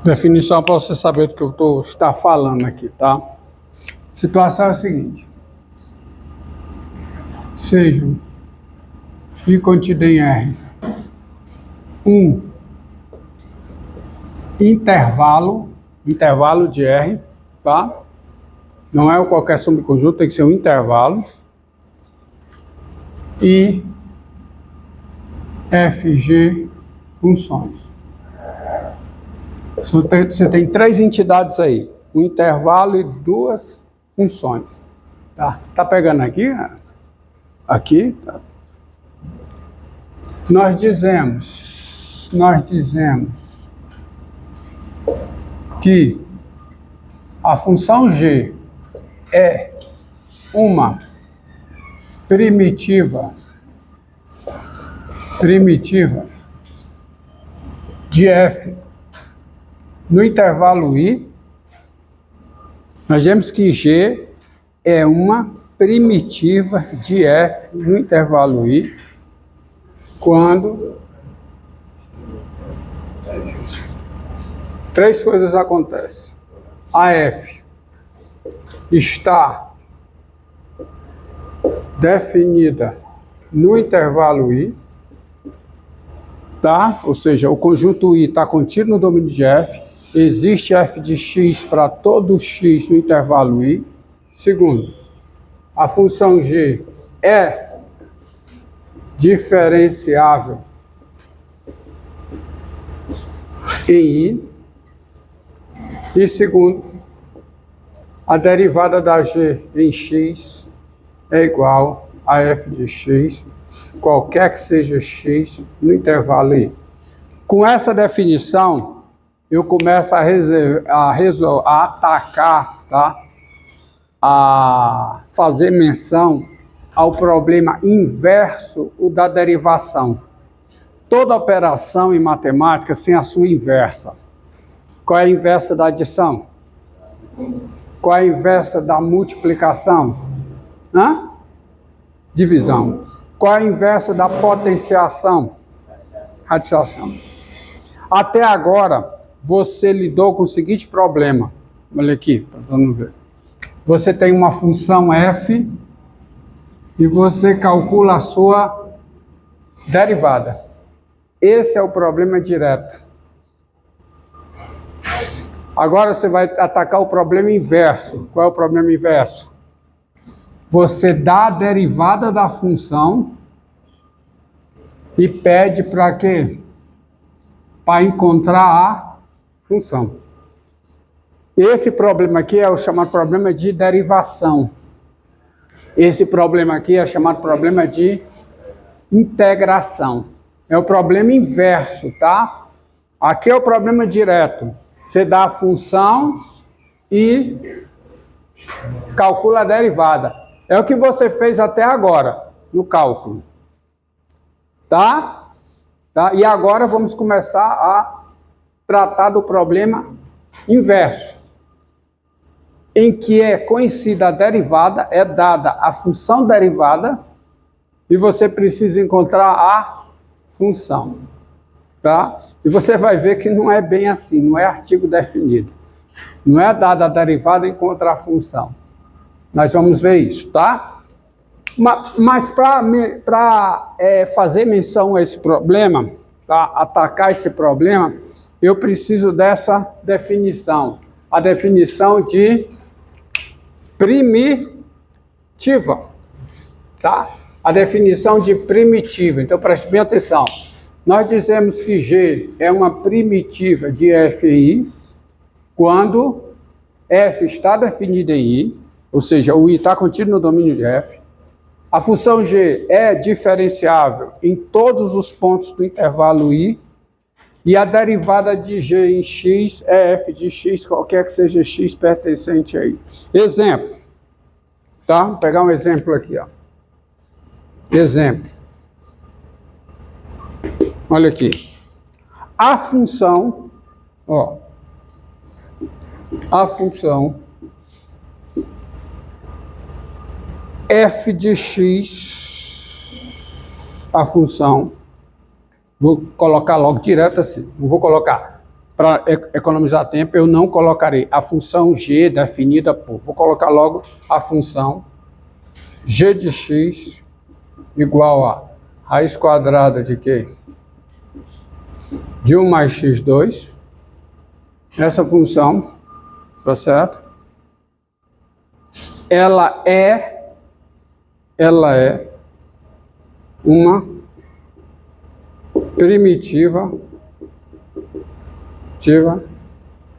Definição para você saber do que eu estou falando aqui, tá? A situação é a seguinte. Seja I contido em R um intervalo de R, tá? Não é qualquer subconjunto, tem que ser um intervalo. E FG funções. Você tem três entidades aí, um intervalo e duas funções. Tá pegando aqui? Aqui, tá. Nós dizemos que a função G é uma primitiva de F no intervalo I. Nós vemos que G é uma primitiva de F no intervalo I quando três coisas acontecem. A F está definida no intervalo I, tá? Ou seja, o conjunto I está contido no domínio de F, existe F de x para todo x no intervalo I. Segundo, a função G é diferenciável em I. E segundo, a derivada da G em x é igual a F de x, qualquer que seja x, no intervalo I. Com essa definição, eu começo a atacar, tá? A fazer menção ao problema inverso, o da derivação. Toda operação em matemática tem a sua inversa. Qual é a inversa da adição? Qual é a inversa da multiplicação? Divisão. Qual é a inversa da potenciação? Radiciação. Até agora, você lidou com o seguinte problema. Olha aqui, para todo mundo ver. Você tem uma função f e você calcula a sua derivada. Esse é o problema direto. Agora você vai atacar o problema inverso. Qual é o problema inverso? Você dá a derivada da função e pede para quê? Para encontrar a função. Esse problema aqui é o chamado problema de derivação. Esse problema aqui é chamado problema de integração. É o problema inverso, tá? Aqui é o problema direto. Você dá a função e calcula a derivada. É o que você fez até agora, no cálculo. Tá? E agora vamos começar a tratar do problema inverso, em que é conhecida a derivada, é dada a função derivada, e você precisa encontrar a função. Tá? E você vai ver que não é bem assim, não é artigo definido. Não é dada a derivada e encontrar a função. Nós vamos ver isso, tá? Mas para fazer menção a esse problema, tá? Atacar esse problema, eu preciso dessa definição. A definição de primitiva, tá? A definição de primitiva. Então, preste bem atenção. Nós dizemos que G é uma primitiva de F em I quando F está definida em I, ou seja, o I está contido no domínio de F. A função G é diferenciável em todos os pontos do intervalo I e a derivada de G em x é F de x, qualquer que seja x pertencente a I. Exemplo. Tá? Vou pegar um exemplo aqui, ó. Exemplo. Olha aqui. A função f de x, a função, vou colocar logo direto assim, não vou colocar para economizar tempo, eu não colocarei a função g definida por... Vou colocar logo a função g de x igual a raiz quadrada de quê? De 1 mais x2. Essa função, tá certo? Ela é uma primitiva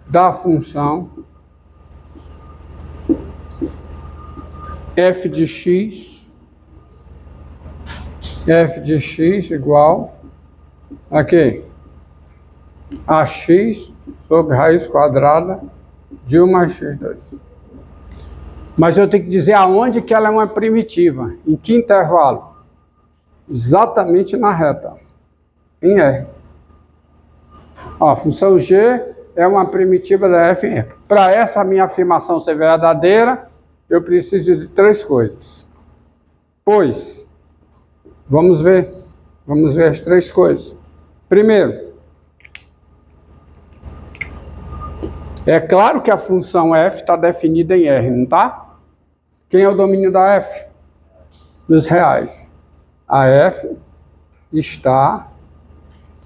da função f de x igual a quê? A x sobre raiz quadrada de 1 mais x2. Mas eu tenho que dizer aonde que ela é uma primitiva. Em que intervalo? Exatamente na reta. Em R. Ó, a função g é uma primitiva da f em R. Para essa minha afirmação ser verdadeira, eu preciso de 3 coisas. Pois, vamos ver as 3 coisas. Primeiro, é claro que a função f está definida em R, não está? Quem é o domínio da f? Dos reais. A f está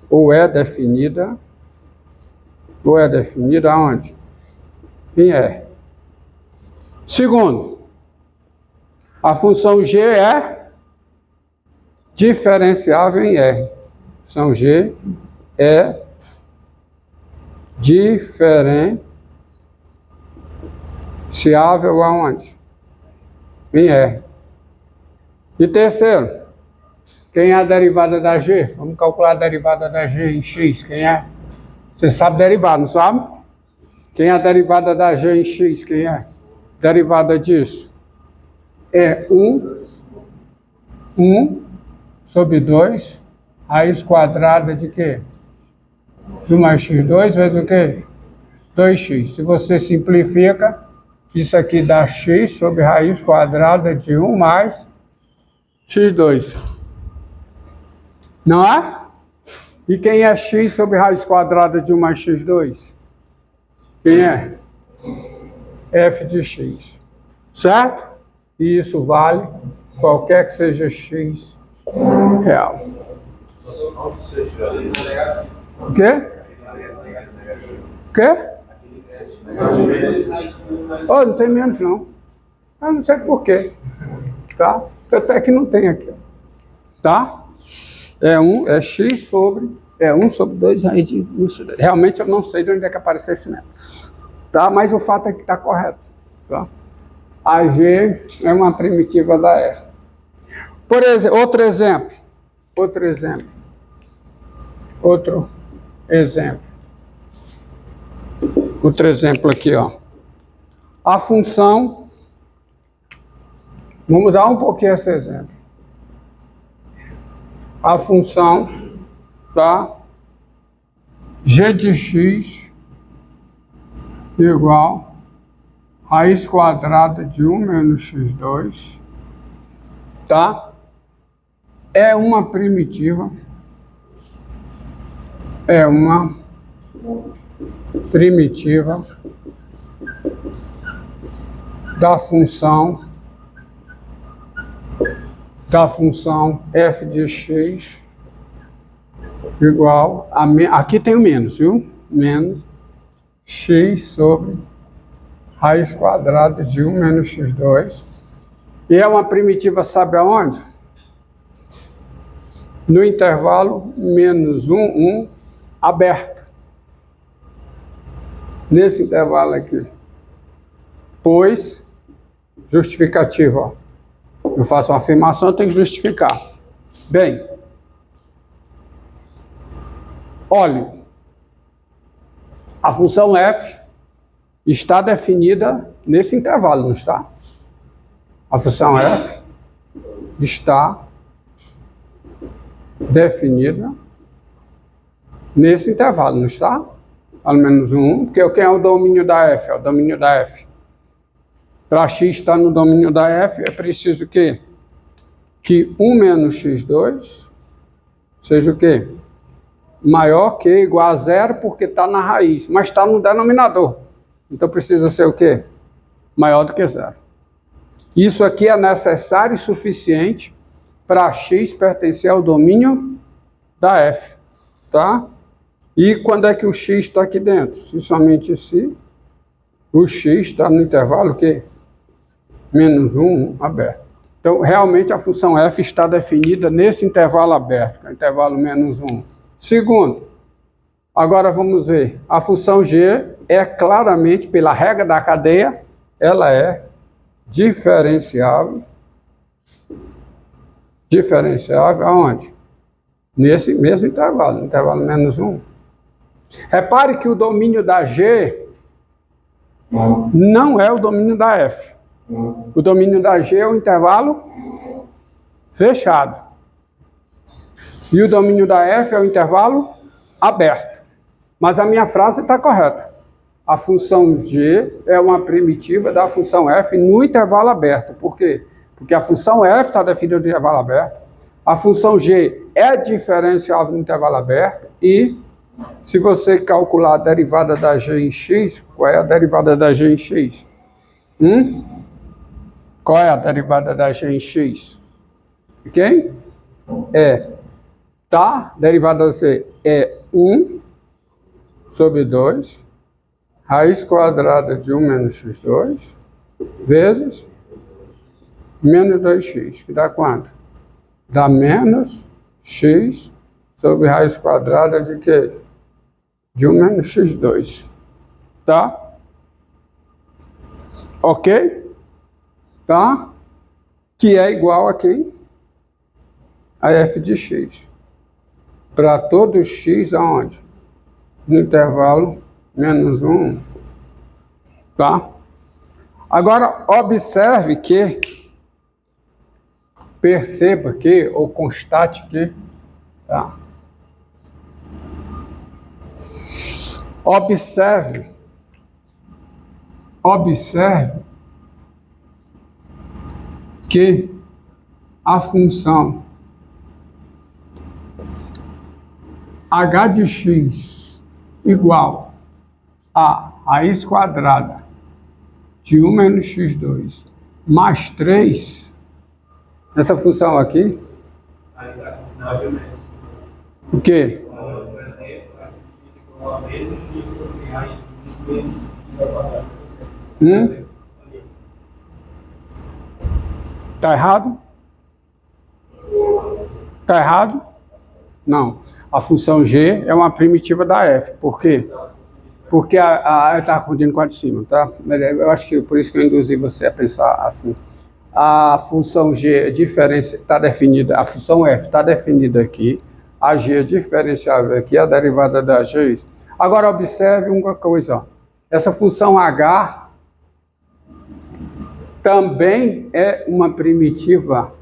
ou é definida aonde? Em R. Segundo, a função g é diferenciável em R. A função g é diferenciável aonde? Em R. E terceiro, quem é a derivada da g? Vamos calcular a derivada da g em x. Quem é? Você sabe derivar, não sabe? Quem é a derivada da g em x? Quem é? Derivada disso é 1 sobre 2, raiz quadrada de quê? De 1 mais x2 vezes o quê? 2x. Se você simplifica, isso aqui dá x sobre raiz quadrada de 1 mais x2. Não é? E quem é x sobre raiz quadrada de 1 mais x2? Quem é? F de x. Certo? E isso vale qualquer que seja x real. O quê? O quê? Oh, não tem menos não. Eu não sei por quê. Tá? Até que não tem aqui. Tá? É 1 sobre 2 raiz de 1. Realmente eu não sei de onde é que apareceu esse método. Tá? Mas o fato é que está correto. Tá? A G é uma primitiva da R. Por exemplo, outro exemplo. Outro exemplo aqui, ó. A função, vamos mudar um pouquinho esse exemplo. A função da g de x igual raiz quadrada de 1 menos x2, tá? É uma primitiva da função f de x igual a... Aqui tem o menos, viu? Menos x sobre raiz quadrada de 1 menos x2. E é uma primitiva, sabe aonde? No intervalo menos 1, 1, aberto. Nesse intervalo aqui. Pois, justificativa, ó. Eu faço uma afirmação, eu tenho que justificar. Bem, olhe, a função f está definida nesse intervalo, não está? A função f está definida nesse intervalo, não está? Ao menos 1, porque quem é o domínio da f? É o domínio da f. Para x estar no domínio da f, é preciso que 1 menos x2 seja o quê? maior que igual a zero porque está na raiz, mas está no denominador. Então precisa ser o quê? Maior do que zero. Isso aqui é necessário e suficiente para x pertencer ao domínio da f, tá? E quando é que o x está aqui dentro? Se somente se o x está no intervalo que menos 1 aberto. Então, realmente a função f está definida nesse intervalo aberto, que é o intervalo menos 1. Segundo, agora vamos ver, a função g é claramente, pela regra da cadeia, ela é diferenciável. Diferenciável aonde? Nesse mesmo intervalo, intervalo menos 1. Repare que o domínio da G não é o domínio da F. O domínio da G é o intervalo fechado. E o domínio da F é o intervalo aberto. Mas a minha frase está correta. A função G é uma primitiva da função F no intervalo aberto. Por quê? Porque a função F está definida no intervalo aberto. A função G é diferenciável no intervalo aberto. E se você calcular a derivada da G em x, qual é a derivada da G em x? Qual é a derivada da G em x? Ok? Tá? Derivada da C é 1 sobre 2, raiz quadrada de 1 menos x2, vezes menos 2x, que dá quanto? Dá menos x sobre raiz quadrada de quê? De 1 menos x2. Tá? Ok? Tá? Que é igual a quem? A f de x. Para todo x aonde? No intervalo menos 1. Tá? Agora, observe que, perceba que, ou constate que, tá? Observe que a função h de x igual a raiz quadrada de 1 menos x2 mais 3, essa função aqui, o quê? Tá errado? Tá errado? Não. A função g é uma primitiva da f. Por quê? Porque eu estava confundindo com a de cima, tá? Eu acho que por isso que eu induzi você a pensar assim. A função g está definida, a função f está definida aqui, a g é diferenciável aqui, a derivada da g. Agora observe uma coisa, ó. Essa função h também é uma primitiva,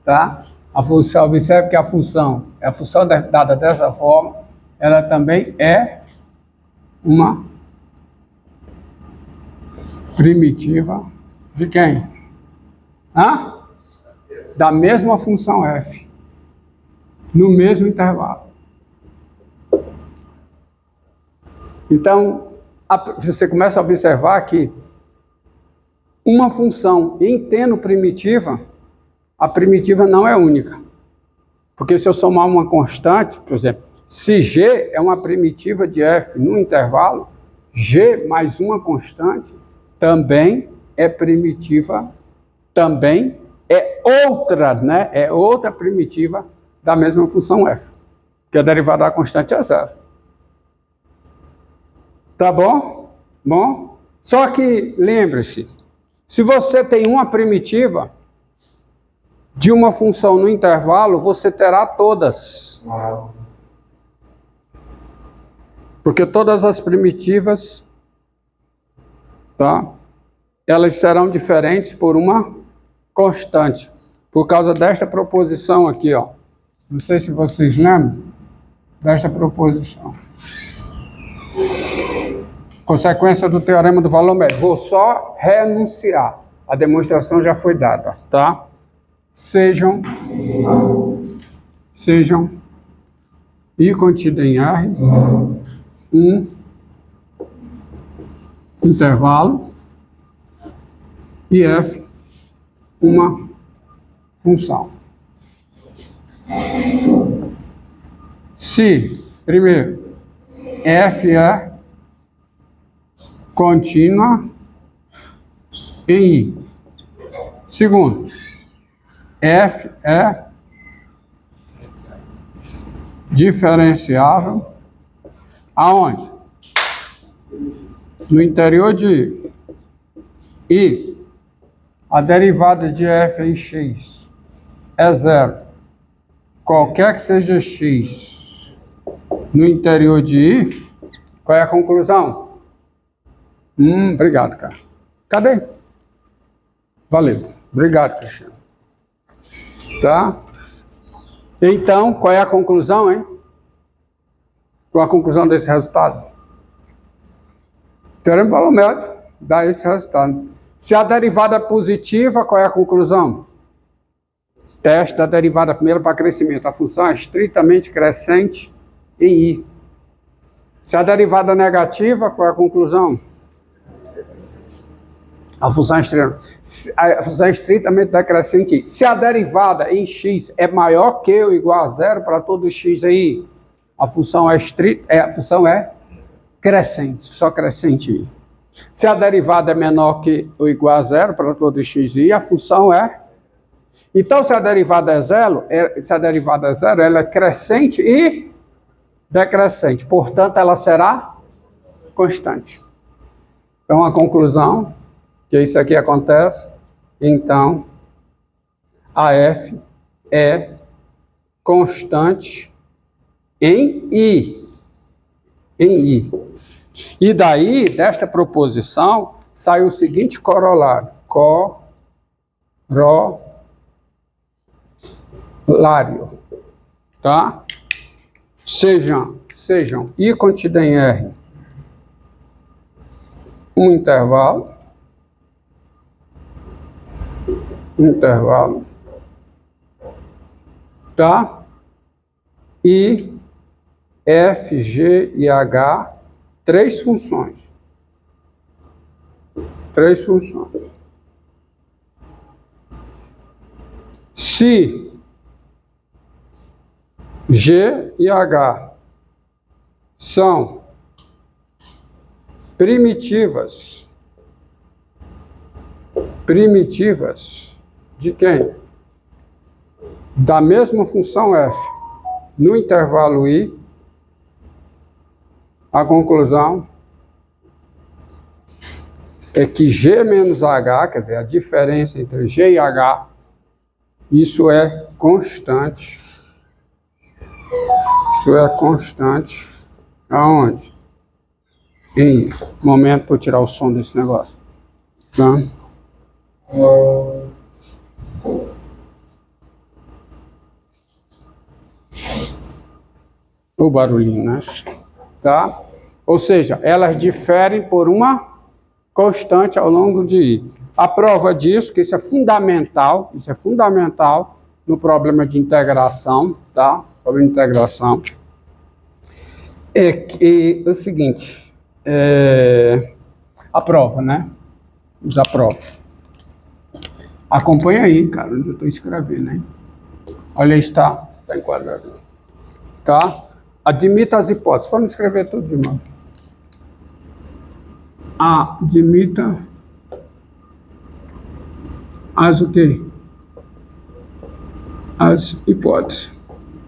tá? A função, observe que a função dada dessa forma, ela também é uma primitiva de quem? Da mesma função f, no mesmo intervalo. Então, você começa a observar que uma função em tendo primitiva, a primitiva não é única. Porque se eu somar uma constante, por exemplo, se g é uma primitiva de f no intervalo, g mais uma constante também é primitiva, também é outra, né? É outra primitiva da mesma função f, que a derivada da constante é zero. Tá bom? Bom? Só que, lembre-se, se você tem uma primitiva de uma função no intervalo, você terá todas. Porque todas as primitivas, tá? Elas serão diferentes por uma constante. Por causa desta proposição aqui, ó. Não sei se vocês lembram desta proposição. Consequência do teorema do valor médio. Vou só renunciar. A demonstração já foi dada, tá? Sejam I contido em R, um intervalo, e F, uma função. Se, primeiro, F é contínua em I. Segundo, F é diferenciável aonde? No interior de I. E a derivada de F em X é zero. Qualquer que seja X no interior de I, qual é a conclusão? Obrigado, cara. Cadê? Valeu. Obrigado, Cristiano. Tá? Então, qual é a conclusão, hein? Qual a conclusão desse resultado? Teorema volumétrico dá esse resultado. Se a derivada é positiva, qual é a conclusão? Teste da derivada primeira para crescimento. A função é estritamente crescente em I. Se a derivada é negativa, qual é a conclusão? A função é estritamente decrescente em I. Se a derivada em X é maior que ou igual a zero para todo X aí, a função é crescente, só crescente em I. Se a derivada é menor que ou igual a zero para todo X e I, a função é... Então, se a derivada é zero, ela é crescente e decrescente. Portanto, ela será constante. Então, a conclusão, que isso aqui acontece, então, a F é constante em I. Em I. E daí, desta proposição, sai o seguinte corolário. Tá? Sejam I contido em R um intervalo, tá? E F, G e H, três funções. Se G e H são primitivas de quem? Da mesma função F no intervalo I, a conclusão é que G menos H, quer dizer, a diferença entre G e H, isso é constante. Isso é constante. Aonde? Em momento para eu tirar o som desse negócio. Tá? O barulhinho, né? Tá? Ou seja, elas diferem por uma constante ao longo de I. A prova disso, que isso é fundamental no problema de integração, tá? Problema de integração. É que é o seguinte, a prova, né? Vamos à prova. Acompanha aí, cara, onde eu estou escrevendo, hein? Olha aí, está enquadrado. Tá? Admita as hipóteses. Vamos escrever tudo de novo. Admita as o quê? As hipóteses.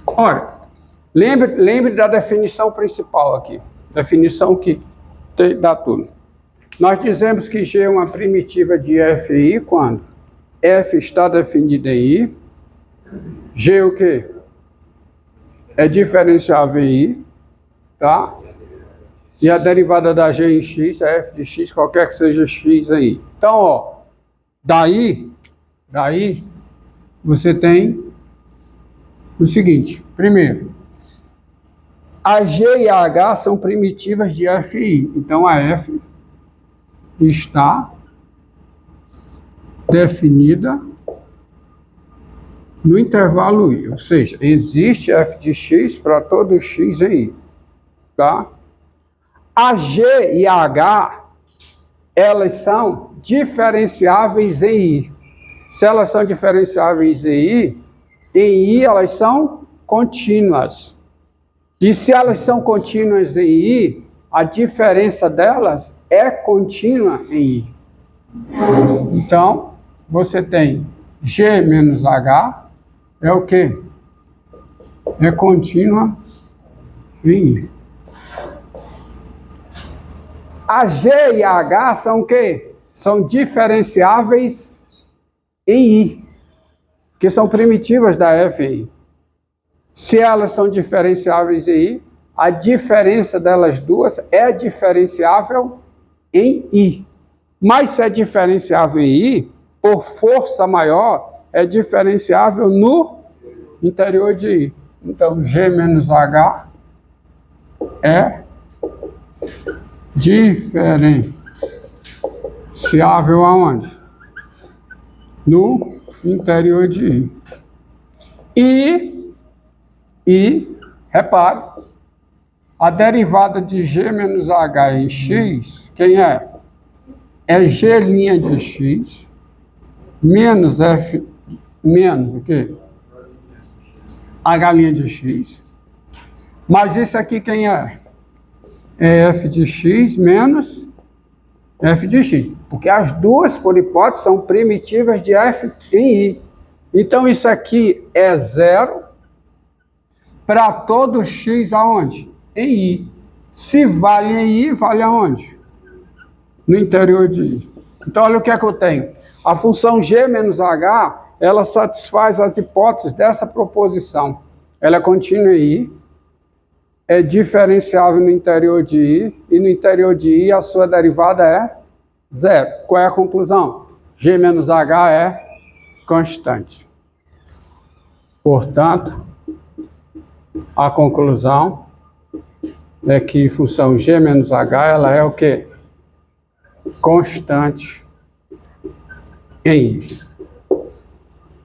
Ora, lembre da definição principal aqui. Definição que dá tudo. Nós dizemos que G é uma primitiva de F e I quando F está definida em I. G o quê? É diferenciável em I, tá? E a derivada da G em X é F de X, qualquer que seja X aí. Então, ó, daí você tem o seguinte, primeiro, a G e a H são primitivas de F e I. Então, a F está definida no intervalo I, ou seja, existe f de x para todo x em I, tá? A G e a H, elas são diferenciáveis em I. Se elas são diferenciáveis em I elas são contínuas. E se elas são contínuas em I, a diferença delas é contínua em I. Então, você tem G menos H, é o quê? É contínua em I. A G e a H são o quê? São diferenciáveis em I, que são primitivas da F em I. Se elas são diferenciáveis em I, a diferença delas duas é diferenciável em I. Mas se é diferenciável em I, por força maior, é diferenciável no interior de I. Então, G menos H é diferenciável aonde? No interior de I. E, repare, a derivada de G menos H em X, quem é? É G' de X menos F, menos o quê? H' de X. Mas isso aqui quem é? É F de X menos F de X. Porque as duas, por hipótese, são primitivas de F em I. Então isso aqui é zero para todo x aonde? Em I. Se vale em I, vale aonde? No interior de I. Então, olha o que é que eu tenho. A função G menos H, ela satisfaz as hipóteses dessa proposição. Ela é contínua em I, é diferenciável no interior de I, e no interior de I a sua derivada é zero. Qual é a conclusão? G menos H é constante. Portanto, a conclusão é que função G menos H, ela é o quê? Constante em I.